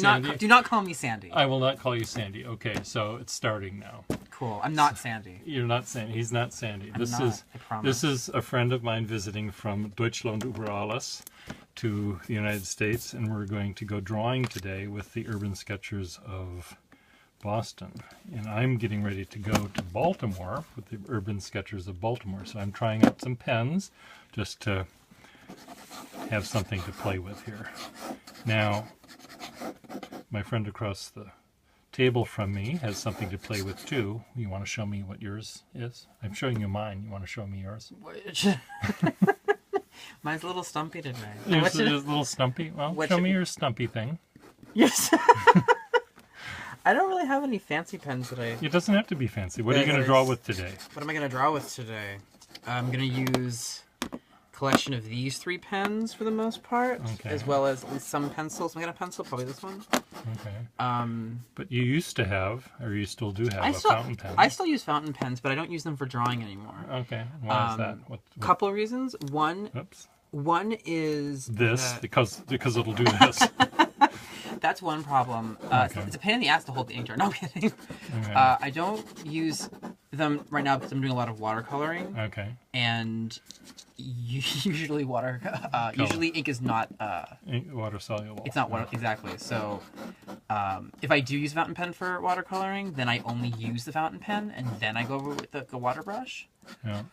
Do not call me Sandy. I will not call you Sandy. Okay, so it's starting now. Cool. I'm not Sandy. You're not Sandy. He's not Sandy. I promise. This is a friend of mine visiting from Deutschland über alles to the United States, and we're going to go drawing today with the Urban Sketchers of Boston. And I'm getting ready to go to Baltimore with the Urban Sketchers of Baltimore. So I'm trying out some pens just to have something to play with here. Now, my friend across the table from me has something to play with too. You want to show me what yours is? I'm showing you mine. You want to show me yours? Mine's a little stumpy today. Yours is a little stumpy? Well, show me your stumpy thing. Yes. I don't really have any fancy pens that I... It doesn't have to be fancy. What are you going to draw with today? What am I going to draw with today? I'm going to use a collection of these 3 pens for the most part, as well as some pencils. I'm going to pencil, probably this one. Okay. But you used to have, or you still do have, a fountain pen. I still use fountain pens, but I don't use them for drawing anymore. Okay. Why is that? Couple of reasons. One is because it'll do this. That's one problem. It's a pain in the ass to hold the ink jar. No, I'm kidding. Okay. I don't use them right now because I'm doing a lot of watercoloring. Okay. And usually usually ink is not water soluble. It's not water exactly. So if I do use a fountain pen for watercoloring, then I only use the fountain pen and then I go over with the water brush. Yeah.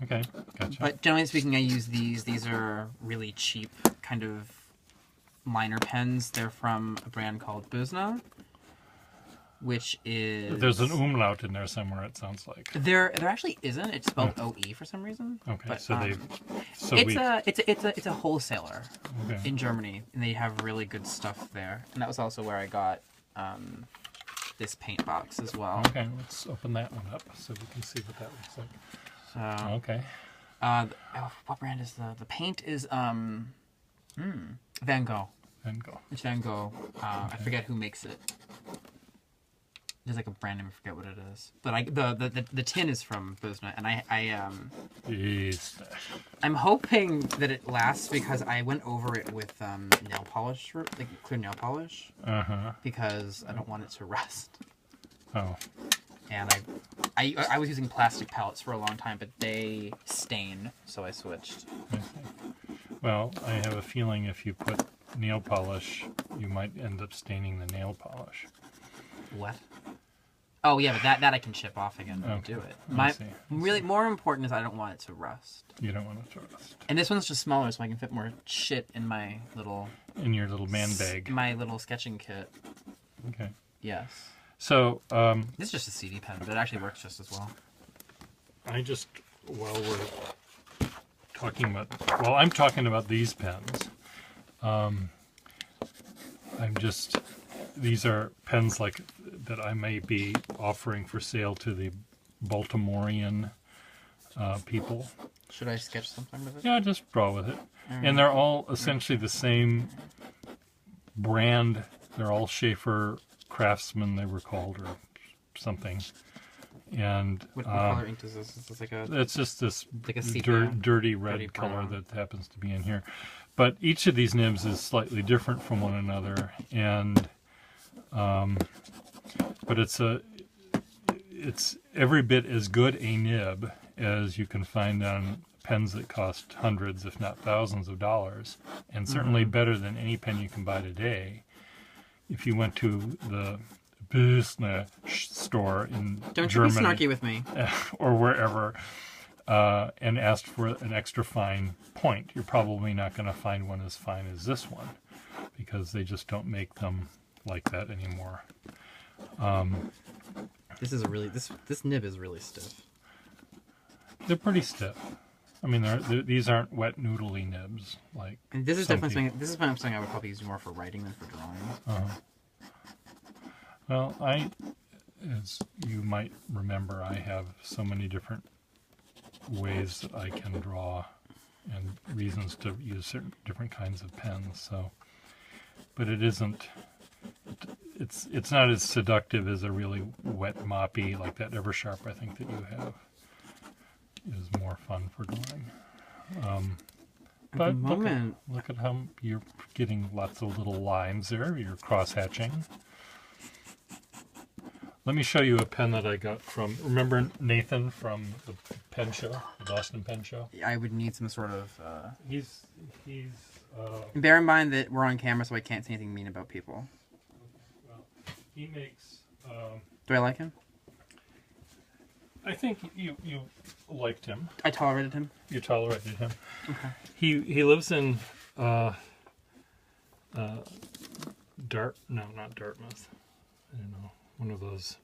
Okay. Gotcha. But generally speaking, I use these. These are really cheap kind of liner pens. They're from a brand called Buzna, which is... There's an umlaut in there somewhere, it sounds like. There actually isn't. It's spelled OE for some reason. Okay, but, it's a wholesaler in Germany, and they have really good stuff there. And that was also where I got this paint box as well. Okay, let's open that one up so we can see what that looks like. So, okay. What brand is the paint is Van Gogh. Van Gogh. It's Van Gogh. I forget who makes it. There's like a brand name, I forget what it is. But the tin is from Buzna, and I'm hoping that it lasts because I went over it with nail polish, like clear nail polish. Because I don't want it to rust. Oh. And I was using plastic pellets for a long time, but they stain, so I switched. Well, I have a feeling if you put nail polish, you might end up staining the nail polish. What? Oh yeah, but that I can chip off again and do it. Really more important is I don't want it to rust. You don't want it to rust. And this one's just smaller, so I can fit more shit in my little... In your little man bag. My little sketching kit. Okay. Yes. So, this is just a CD pen, but it actually works just as well. While we're talking about... Well, I'm talking about these pens. These are pens like that I may be offering for sale to the Baltimorean people. Should I sketch something with it? Yeah, just draw with it. And they're all essentially the same brand. They're all Schaefer Craftsman, they were called, or something. And what color ink is this? Is this like a? It's just this like a dirty red color that happens to be in here. But each of these nibs is slightly different from one another, and but it's every bit as good a nib as you can find on pens that cost hundreds, if not thousands of dollars, and certainly better than any pen you can buy today. If you went to the Buzna store in Don't Germany, you be snarky with me, or wherever, and asked for an extra fine point, you're probably not going to find one as fine as this one, because they just don't make them like that anymore. This is this nib is really stiff. They're pretty stiff. I mean, these aren't wet noodly nibs like. And this is definitely something I would probably use more for writing than for drawing. Well, as you might remember, I have so many different ways that I can draw, and reasons to use certain different kinds of pens. So, but it isn't. It's not as seductive as a really wet moppy like that Eversharp I think that you have. Is more fun for drawing. At But the moment, look at how you're getting lots of little lines there. You're cross-hatching. Let me show you a pen that I got from, remember Nathan from the pen show, the Boston Pen Show? I would need some sort of. He's Bear in mind that we're on camera, so I can't say anything mean about people. well, he makes, Do I like him? I think you liked him. I tolerated him. You tolerated him. Okay. He lives in, not Dartmouth. I don't know. One of those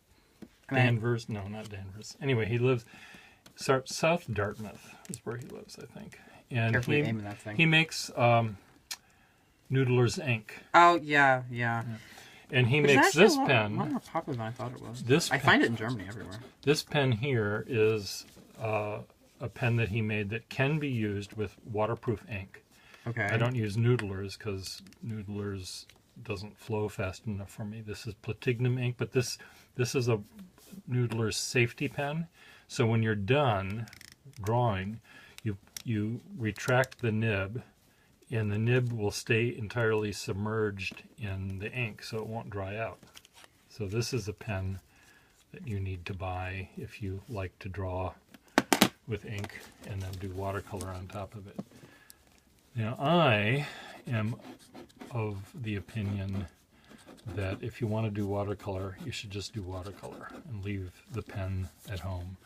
Danvers. No, not Danvers. Anyway, he lives South Dartmouth is where he lives, I think. And Carefully aiming that thing. he makes Noodler's ink, Oh yeah. and he Which is makes actually this a lot pen. more popular than I thought it was. This I pen- find it in Germany everywhere. This pen here is a pen that he made that can be used with waterproof ink. Okay. I don't use Noodlers because Noodlers doesn't flow fast enough for me. This is Platinum ink, but this is a Noodler's safety pen. So when you're done drawing, you retract the nib, and the nib will stay entirely submerged in the ink, so it won't dry out. So this is a pen that you need to buy if you like to draw with ink and then do watercolor on top of it. Now, I am of the opinion that if you want to do watercolor, you should just do watercolor and leave the pen at home.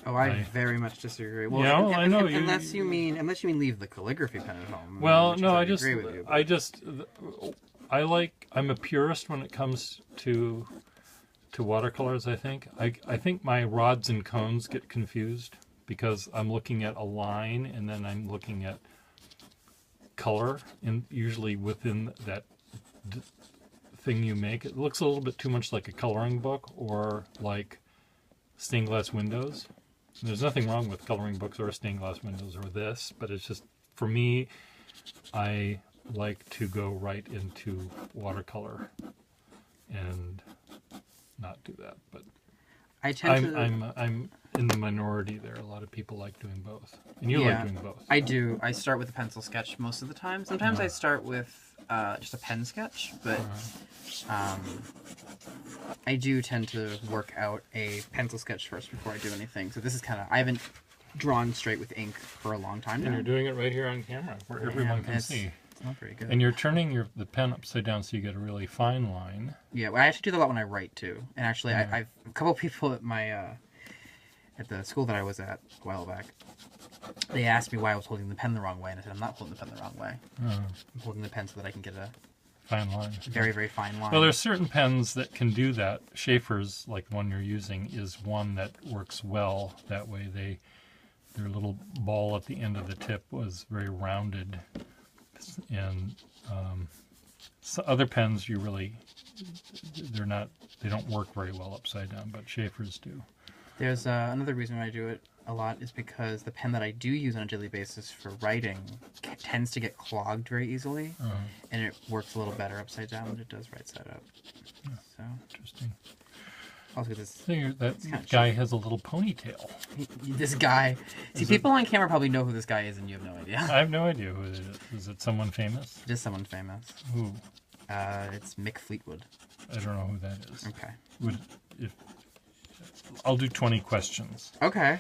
Oh, I very much disagree. Well, Yeah, I know, unless you mean leave the calligraphy pen at home. Well, which no, is, I agree with you. I'm a purist when it comes to watercolors, I think. I think my rods and cones get confused because I'm looking at a line and then I'm looking at color, and usually within that thing you make, it looks a little bit too much like a coloring book or like stained glass windows. And there's nothing wrong with coloring books or stained glass windows or this, but it's just, for me, I like to go right into watercolor and not do that. But I tend to. I'm in the minority there. A lot of people like doing both, and you like doing both. I do. I start with a pencil sketch most of the time. Sometimes I start with just a pen sketch, but I do tend to work out a pencil sketch first before I do anything. So this is kind of, I haven't drawn straight with ink for a long time now. And you're doing it right here on camera where everyone can see. It's not very good. And you're turning the pen upside down so you get a really fine line. Yeah, well, I actually do that a lot when I write too. And actually, I've a couple people at my at the school that I was at a while back. They asked me why I was holding the pen the wrong way, and I said I'm not holding the pen the wrong way. I'm holding the pen so that I can get a fine line. very, very fine line. Well, there's certain pens that can do that. Schaefer's, like the one you're using, is one that works well that way. Their little ball at the end of the tip was very rounded, and so other pens they don't work very well upside down, but Schaefer's do. There's another reason why I do it a lot is because the pen that I do use on a daily basis for writing tends to get clogged very easily, and it works a little better upside down than it does right side up. Yeah. So Interesting. also this That guy has a little ponytail. this guy. See, people on camera probably know who this guy is, and you have no idea. I have no idea who it is. Is it someone famous? Just someone famous. Who? It's Mick Fleetwood. I don't know who that is. Okay. I'll do 20 questions. Okay.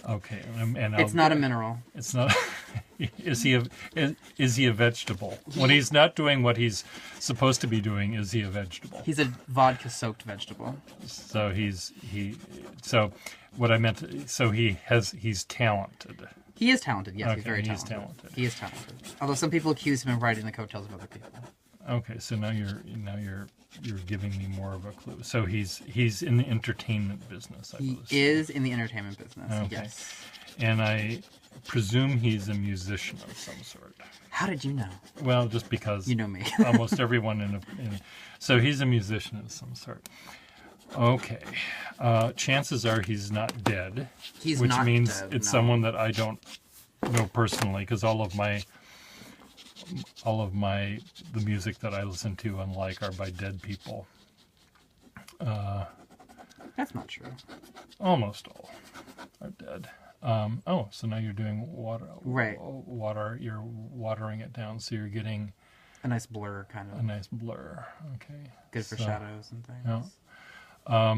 Okay, and It's not a mineral. It's not. Is he a vegetable? When he's not doing what he's supposed to be doing, is he a vegetable? He's a vodka-soaked vegetable. So So what I meant. So he's talented. He is talented. Yes, Okay, he's very he's talented. talented. He is talented. Although some people accuse him of riding the coattails of other people. Okay, so now you're giving me more of a clue. So he's in the entertainment business. He is in the entertainment business. Okay. Yes. And I presume he's a musician of some sort. How did you know? Well, just because You know me. almost everyone so he's a musician of some sort. Okay. Chances are he's not dead. He's which not means dead, it's no. someone that I don't know personally, because all of the music that I listen to and like are by dead people. That's not true. Almost all are dead. Oh, so now you're doing water. Right. You're watering it down, so you're getting A nice blur, kind a of. nice blur. Okay. Good for So- shadows and things. Yeah.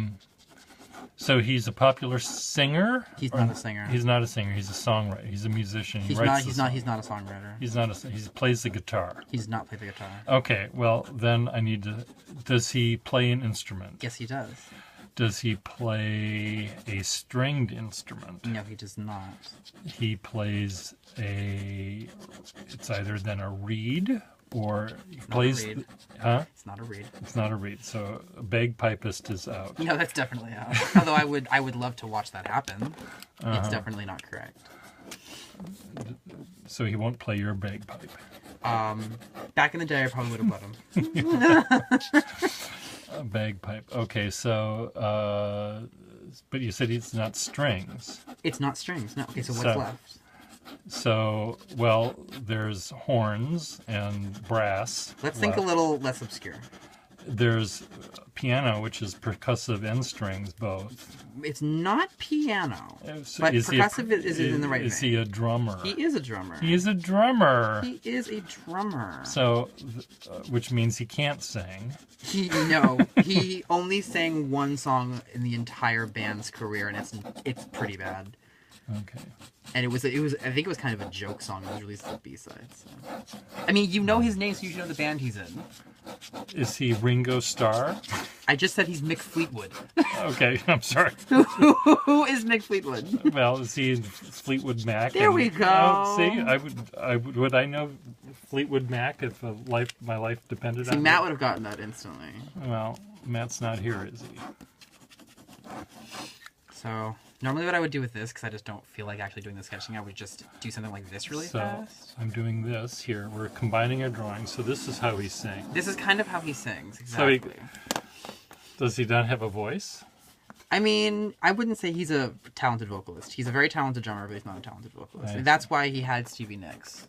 So he's a popular singer. He's Or- not a singer. He's not a singer. He's a songwriter. He's a musician. He writes the He's not a songwriter. He's not a. He plays the guitar. He does not play the guitar. Okay. Well, then I need to. Does he play an instrument? Yes, he does. Does he play a stringed instrument? No, he does not. He plays a. It's either then a reed or he plays. reed. Huh? It's not a reed. It's not a reed. So a bagpipist is out. No, that's definitely out. Although I would love to watch that happen. It's definitely not correct. So he won't play your bagpipe. Back in the day, I probably would have let him. A bagpipe. Okay, so but you said it's not strings. It's not strings. No. Okay, so what's So- left? So, well, there's horns and brass. Let's think a left. little less obscure. There's piano, which is percussive and strings both. It's not piano, So but is he a- percussive is in the right Is vein. he a drummer? He is a drummer. He is a drummer. He is a drummer. So, which means he can't sing. He only sang one song in the entire band's career, and it's pretty bad. Okay. And it was I think it was kind of a joke song. It was released as a B-side. So. I mean, you know his name, so you should know the band he's in. Is he Ringo Starr? I just said he's Mick Fleetwood. Okay, I'm sorry. Who is Mick Fleetwood? Well, is he Fleetwood Mac? There we go. Oh, see, would I know Fleetwood Mac if my life depended See, on Matt it? would have gotten that instantly. Well, Matt's not here, is he? So normally, what I would do with this, because I just don't feel like actually doing the sketching, I would just do something like this really So fast. I'm doing this here. We're combining our drawings. So this is how he sings. This is kind of how he sings. So he- Exactly. Does he not have a voice? I mean, I wouldn't say he's a talented vocalist. He's a very talented drummer, but he's not a talented vocalist. I And that's why he had Stevie Nicks.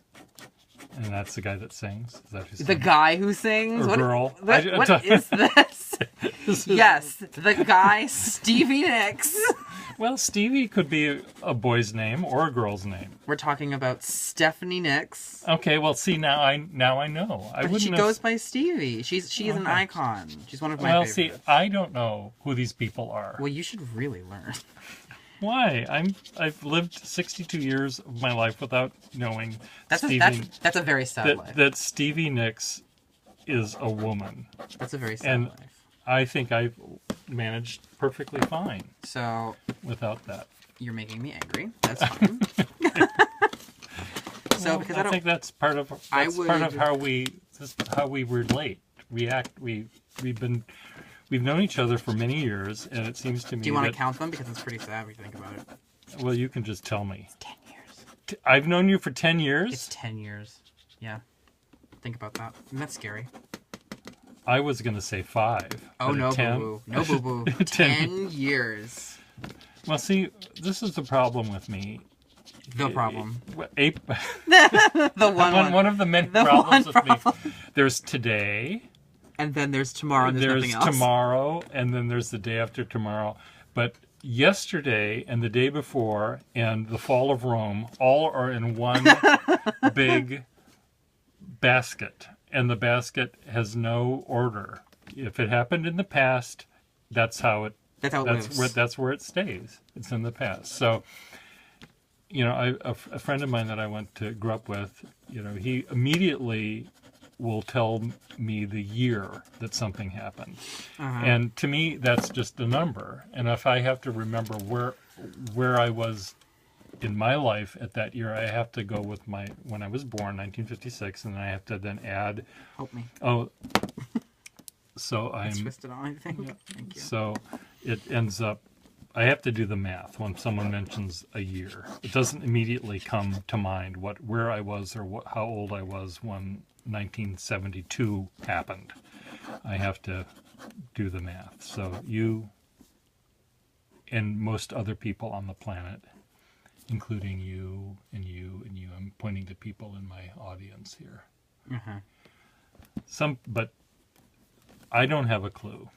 And that's the guy that sings? Is that who's The guy who sings? Or What, girl. what is this? Yes, the guy, Stevie Nicks. Well, Stevie could be a boy's name or a girl's name. We're talking about Stephanie Nicks. Okay, well, see, now I know. I But wouldn't she have... goes by Stevie. She's an Okay. icon. She's one of my Well, favorites. see, I don't know who these people are. Well, you should really learn. Why? I've lived 62 years of my life without knowing That's a very sad life. that Stevie Nicks is a woman. That's a very sad and- life. I think I've managed perfectly fine So without that. you're making me angry. That's fine. So Well, because I think that's part of I part of would- how we react. We've known each other for many years, and it seems to me do you want that to count them because it's pretty sad if you think about it. well, you can just tell me. 10 years. I've known you for 10 years. It's 10 years. Yeah. Think about that. And that's scary. I was going to say 5. Oh, but no, 10 boo-boo. No, boo-boo. 10 years. Well, see, this is the problem with me. The problem. A, The one of the many The problems one with me. There's today, And then there's tomorrow and there's nothing else. tomorrow, and then there's the day after tomorrow. But yesterday and the day before and the fall of Rome all are in one big basket. And the basket has no order. If it happened in the past, that's how it That's how it lives. that's where it stays. It's in the past. So, a friend of mine that I grew up with, he immediately will tell me the year that something happened. And to me, that's just a number. And if I have to remember where I was in my life at that year, I have to go with when I was born, 1956, and I have to then add. Help me. Oh, so Let's I'm. twist it on, I think. Thank you. So it ends up. I have to do the math when someone mentions a year. It doesn't immediately come to mind where I was or how old I was when 1972 happened. I have to do the math. So you and most other people on the planet, including you and you and you, I'm pointing to people in my audience here. But I don't have a clue.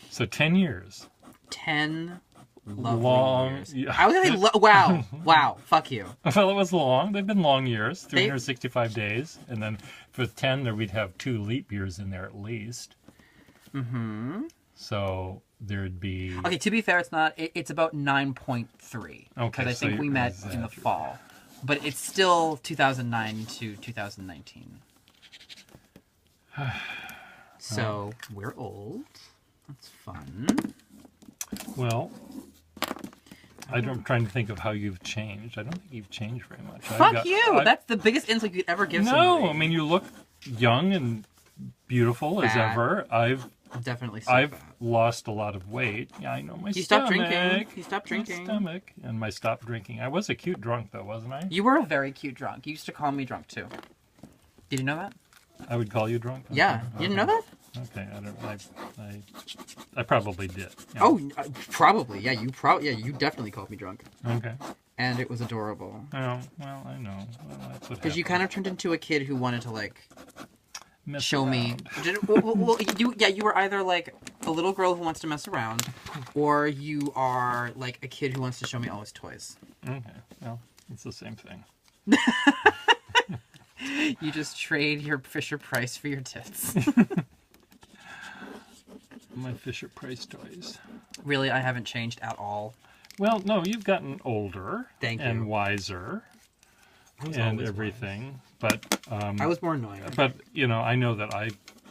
So 10 years. 10 Lovely long. years. Yeah. I was gonna say, wow, wow, fuck you. Well, it was long. They've been long years, 365 days, and then for 10 there we'd have 2 leap years in there at least. Mm-hmm. So there'd be. Okay, to be fair, it's not. It's about 9.3. Okay, Because I so think we you're met in the exaggerating. fall, but it's still 2009 to 2019. So we're old. That's fun. Well, I'm trying to think of how you've changed. I don't think you've changed very much. Fuck you! That's the biggest insult you could ever give somebody. No, I mean you look young and beautiful as Fat. ever. I've Definitely so I've bad. lost a lot of weight. Yeah, I know my You stomach. stopped drinking. You stopped My drinking. stomach and my stopped drinking. I was a cute drunk though, wasn't I? You were a very cute drunk. You used to call me drunk too. Did you know that? I would call you drunk. Yeah. Okay. You didn't know that? Okay, I probably did. Yeah. Oh, probably. Yeah, you definitely called me drunk, Okay. and it was adorable. Oh, well, I know. Well, that's what Because you kind of turned into a kid who wanted to like Mess show me. around. Well, you were either like a little girl who wants to mess around, or you are like a kid who wants to show me all his toys. Okay, well, it's the same thing. You just trade your Fisher Price for your tits. My Fisher Price toys. Really, I haven't changed at all. Well, no, you've gotten older. Thank and you. wiser was and always everything. But I was more annoying. But you know, I know that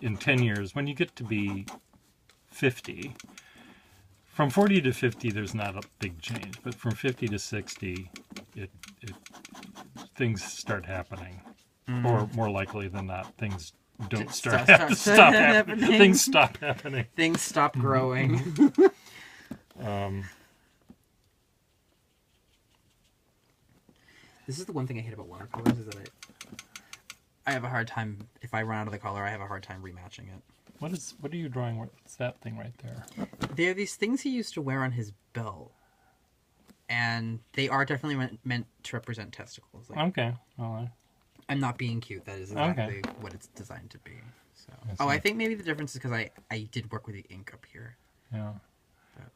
in 10 years, when you get to be 50, from 40 to 50, there's not a big change. But from 50 to 60, things start happening, or more likely than not, things don't stop happening. Things stop happening. Things stop growing. This is the one thing I hate about watercolors is that I have a hard time, if I run out of the color, I have a hard time rematching it. What are you drawing? What's that thing right there? They're these things he used to wear on his belt. And they are definitely meant to represent testicles. Like, Okay. Well, I'm not being cute. That is exactly what it's designed to be. So. I I see. think maybe the difference is because I did work with the ink up here. yeah.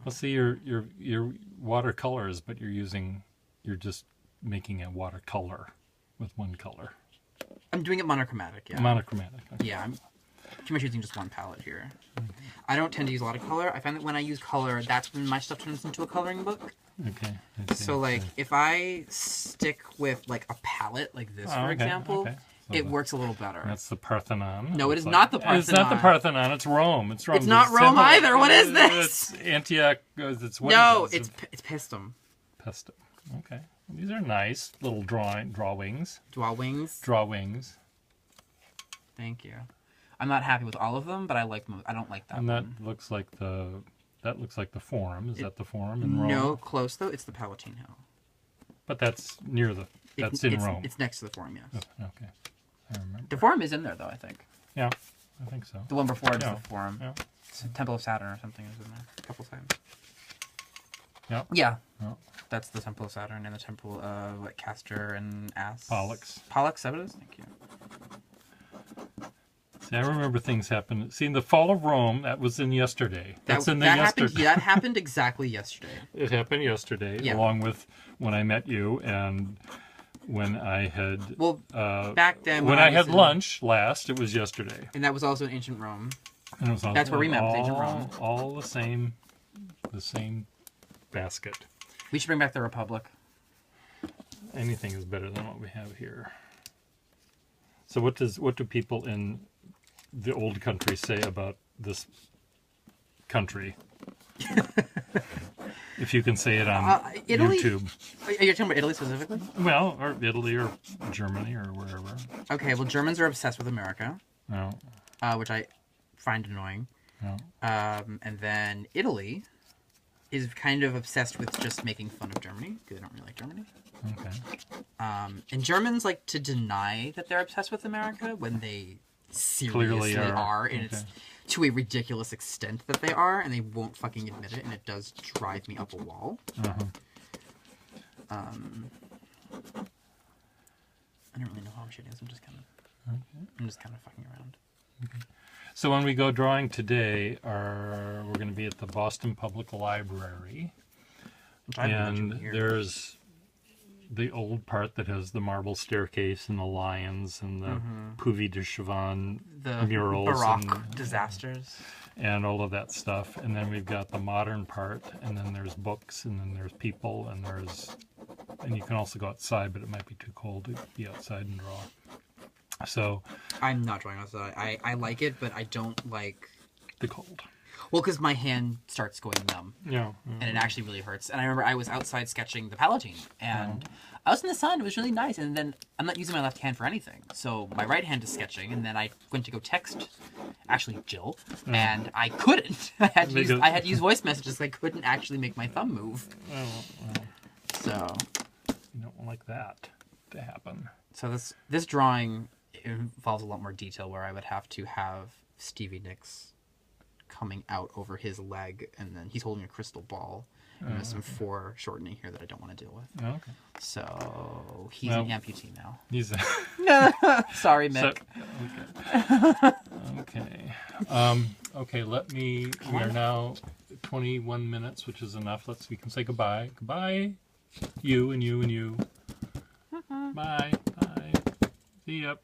Well, see, your watercolors, but you're just making a watercolor with one color. I'm doing it monochromatic, yeah. Monochromatic. Okay. Yeah, I'm pretty much using just one palette here. I don't tend to use a lot of color. I find that when I use color, that's when my stuff turns into a coloring book. Okay. I see. So, like, if I stick with, like, a palette like this, for okay, example, okay. So it works a little better. That's the Parthenon. No, it It's is not the It's not the Parthenon. Parthenon. It's Rome. It's Rome. It's not There's Rome similar- either. What is this? It's Antioch. It's what No, is it? it's Pistum. Pestum. Okay. These are nice little drawings. Drawings. Drawings. Thank you. I'm not happy with all of them, but I like them. I don't like that And that one. looks like the Forum. Is that the Forum in Rome? No, close though. It's the Palatine Hill. But that's near the. That's in Rome. It's next to the Forum, yes. Oh, okay. I remember. The Forum is in there though, I think. Yeah, I think so. The one before it is Yeah. the Forum. Yeah. It's Temple of Saturn or something is in there a couple times. Yeah. Yeah. Yeah. That's the Temple of Saturn and the Temple of Castor and Ass. Pollux. Pollux, that what it is? Thank you. See, I remember things happen. See, the fall of Rome, that was in yesterday. That's in the yesterday. That happened exactly yesterday. It happened yesterday, Yeah. along with when I met you and when I had Well, back then when I was had in- lunch last. It was yesterday. and that was also in ancient Rome. And it was all, That's where we met, was ancient all- Rome. All the same basket. We should bring back the Republic. Anything is better than what we have here. So what do people in the old country say about this country? If you can say it on Italy? YouTube. You're talking about Italy specifically? Well, or Italy or Germany or wherever. Okay, well, Germans are obsessed with America, No, which I find annoying. no. And then Italy is kind of obsessed with just making fun of Germany because they don't really like Germany. Okay. And Germans like to deny that they're obsessed with America when they Clearly seriously are. are, and it's Okay. to a ridiculous extent that they are, and they won't fucking admit it, and it does drive me up a wall. Uh-huh. I don't really know how I'm shooting this. I'm just kind of fucking around. So when we go drawing today, we're going to be at the Boston Public Library, Which I haven't And mentioned here. there's the old part that has the marble staircase and the lions and the Puvis de Chavannes The murals Baroque disasters. and all of that stuff. And then we've got the modern part, and then there's books, and then there's people, and you can also go outside, but it might be too cold to be outside and draw. So I'm not drawing outside. I like it, but I don't like... the cold. Well, because my hand starts going numb. Yeah. And it actually really hurts. And I remember I was outside sketching the Palatine, and I was in the sun. It was really nice. And then I'm not using my left hand for anything, so my right hand is sketching. And then I went to go text, actually Jill, and I couldn't. I had to use voice messages. I couldn't actually make my thumb move. So You don't like that to happen. So this drawing involves a lot more detail, where I would have to have Stevie Nicks coming out over his leg, and then he's holding a crystal ball. And there's some foreshortening here that I don't want to deal with. Okay. So he's an amputee now. He's Sorry, Mick. Okay. Okay. We are now 21 minutes, which is enough. We can say goodbye. Goodbye. You and you and you. Bye. Bye. See ya.